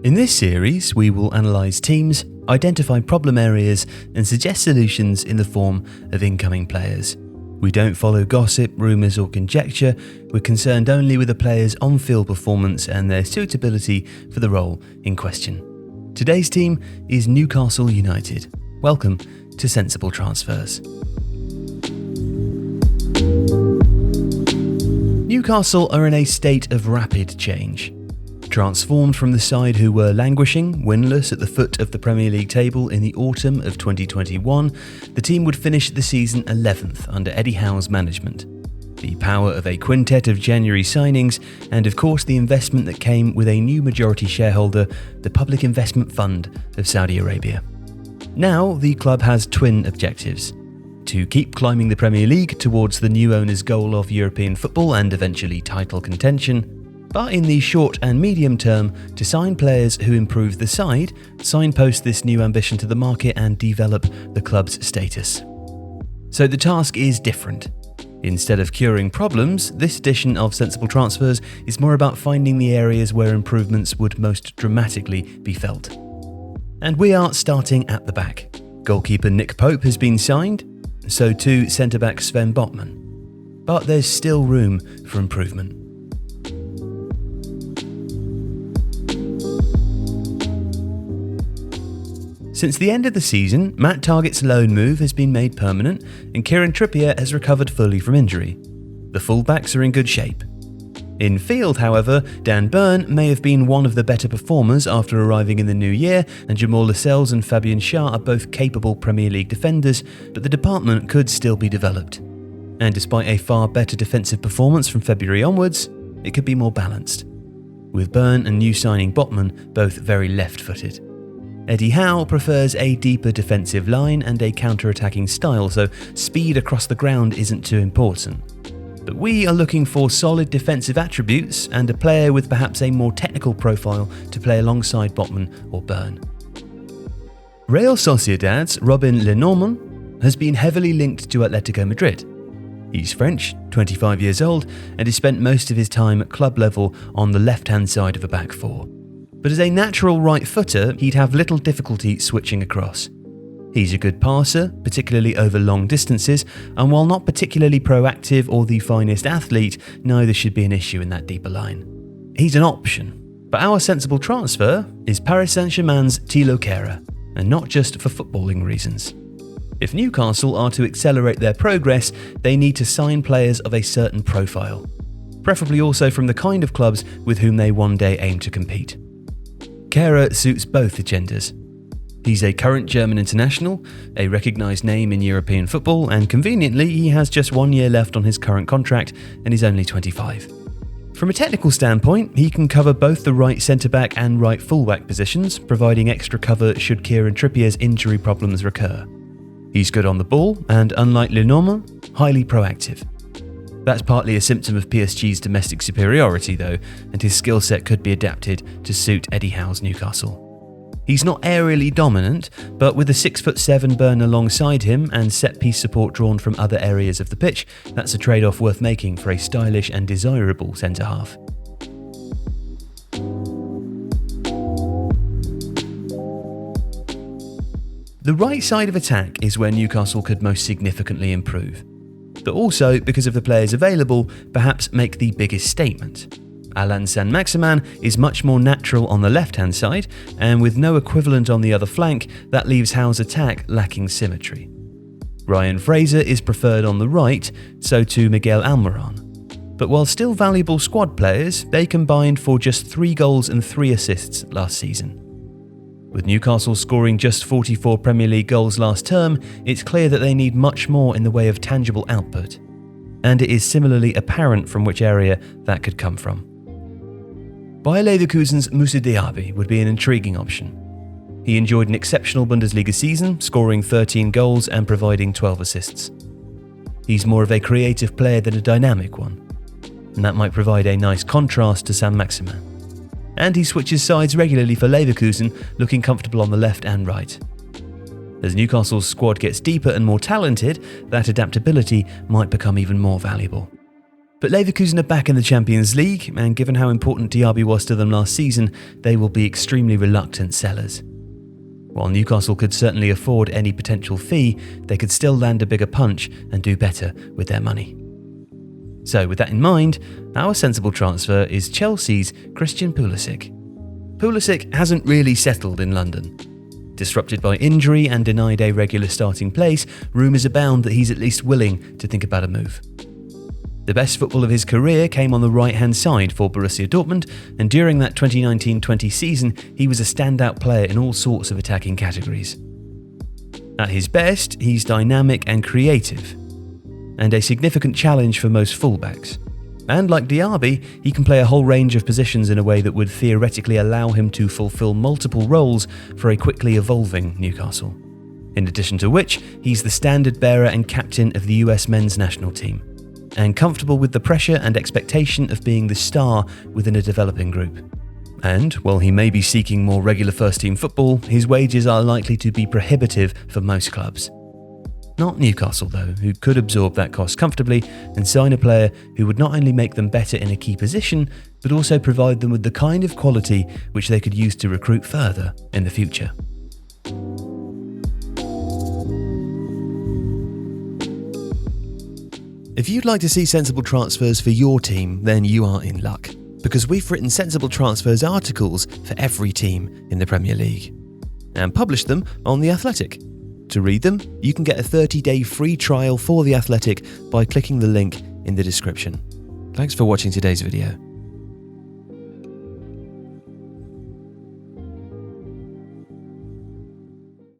In this series, we will analyse teams, identify problem areas, and suggest solutions in the form of incoming players. We don't follow gossip, rumours or conjecture. We're concerned only with the players' on-field performance and their suitability for the role in question. Today's team is Newcastle United. Welcome to Sensible Transfers. Newcastle are in a state of rapid change. Transformed from the side who were languishing, winless at the foot of the Premier League table in the autumn of 2021, the team would finish the season 11th under Eddie Howe's management. The power of a quintet of January signings, and of course the investment that came with a new majority shareholder, the Public Investment Fund of Saudi Arabia. Now the club has twin objectives: to keep climbing the Premier League towards the new owner's goal of European football and eventually title contention, but in the short and medium term, to sign players who improve the side, signpost this new ambition to the market and develop the club's status. So the task is different. Instead of curing problems, this edition of Sensible Transfers is more about finding the areas where improvements would most dramatically be felt. And we are starting at the back. Goalkeeper Nick Pope has been signed, so too centre-back Sven Botman. But there's still room for improvement. Since the end of the season, Matt Targett's loan move has been made permanent and Kieran Trippier has recovered fully from injury. The fullbacks are in good shape. In field, however, Dan Burn may have been one of the better performers after arriving in the new year, and Jamal Lascelles and Fabian Schär are both capable Premier League defenders, but the department could still be developed. And despite a far better defensive performance from February onwards, it could be more balanced. With Burn and new signing Botman both very left-footed. Eddie Howe prefers a deeper defensive line and a counter-attacking style, so speed across the ground isn't too important. But we are looking for solid defensive attributes and a player with perhaps a more technical profile to play alongside Botman or Burn. Real Sociedad's Robin Lenormand has been heavily linked to Atletico Madrid. He's French, 25 years old, and has spent most of his time at club level on the left-hand side of a back four. But as a natural right footer, he'd have little difficulty switching across. He's a good passer, particularly over long distances, and while not particularly proactive or the finest athlete, neither should be an issue in that deeper line. He's an option, but our sensible transfer is Paris Saint-Germain's Thilo Kehrer, and not just for footballing reasons. If Newcastle are to accelerate their progress, they need to sign players of a certain profile, preferably also from the kind of clubs with whom they one day aim to compete. Kehrer suits both agendas. He's a current German international, a recognised name in European football, and conveniently he has just 1 year left on his current contract and is only 25. From a technical standpoint, he can cover both the right centre-back and right full-back positions, providing extra cover should Kieran Trippier's injury problems recur. He's good on the ball and, unlike Lenormand, highly proactive. That's partly a symptom of PSG's domestic superiority though, and his skill set could be adapted to suit Eddie Howe's Newcastle. He's not aerially dominant, but with a 6'7" Burn alongside him and set-piece support drawn from other areas of the pitch, that's a trade-off worth making for a stylish and desirable centre-half. The right side of attack is where Newcastle could most significantly improve, but also, because of the players available, perhaps make the biggest statement. Alan Saint-Maximin is much more natural on the left-hand side, and with no equivalent on the other flank, that leaves Howe's attack lacking symmetry. Ryan Fraser is preferred on the right, so too Miguel Almiron. But while still valuable squad players, they combined for just 3 goals and 3 assists last season. With Newcastle scoring just 44 Premier League goals last term, it's clear that they need much more in the way of tangible output. And it is similarly apparent from which area that could come from. Bayer Leverkusen's Moussa Diaby would be an intriguing option. He enjoyed an exceptional Bundesliga season, scoring 13 goals and providing 12 assists. He's more of a creative player than a dynamic one, and that might provide a nice contrast to Saint-Maximin. And he switches sides regularly for Leverkusen, looking comfortable on the left and right. As Newcastle's squad gets deeper and more talented, that adaptability might become even more valuable. But Leverkusen are back in the Champions League, and given how important Diaby was to them last season, they will be extremely reluctant sellers. While Newcastle could certainly afford any potential fee, they could still land a bigger punch and do better with their money. So with that in mind, our sensible transfer is Chelsea's Christian Pulisic. Pulisic hasn't really settled in London. Disrupted by injury and denied a regular starting place, rumours abound that he's at least willing to think about a move. The best football of his career came on the right-hand side for Borussia Dortmund, and during that 2019-20 season, he was a standout player in all sorts of attacking categories. At his best, he's dynamic and creative, and a significant challenge for most fullbacks. And like Diaby, he can play a whole range of positions in a way that would theoretically allow him to fulfill multiple roles for a quickly evolving Newcastle. In addition to which, he's the standard bearer and captain of the US men's national team, and comfortable with the pressure and expectation of being the star within a developing group. And while he may be seeking more regular first-team football, his wages are likely to be prohibitive for most clubs. Not Newcastle though, who could absorb that cost comfortably and sign a player who would not only make them better in a key position, but also provide them with the kind of quality which they could use to recruit further in the future. If you'd like to see sensible transfers for your team, then you are in luck, because we've written sensible transfers articles for every team in the Premier League and published them on The Athletic. To read them, you can get a 30-day free trial for The Athletic by clicking the link in the description. Thanks for watching today's video.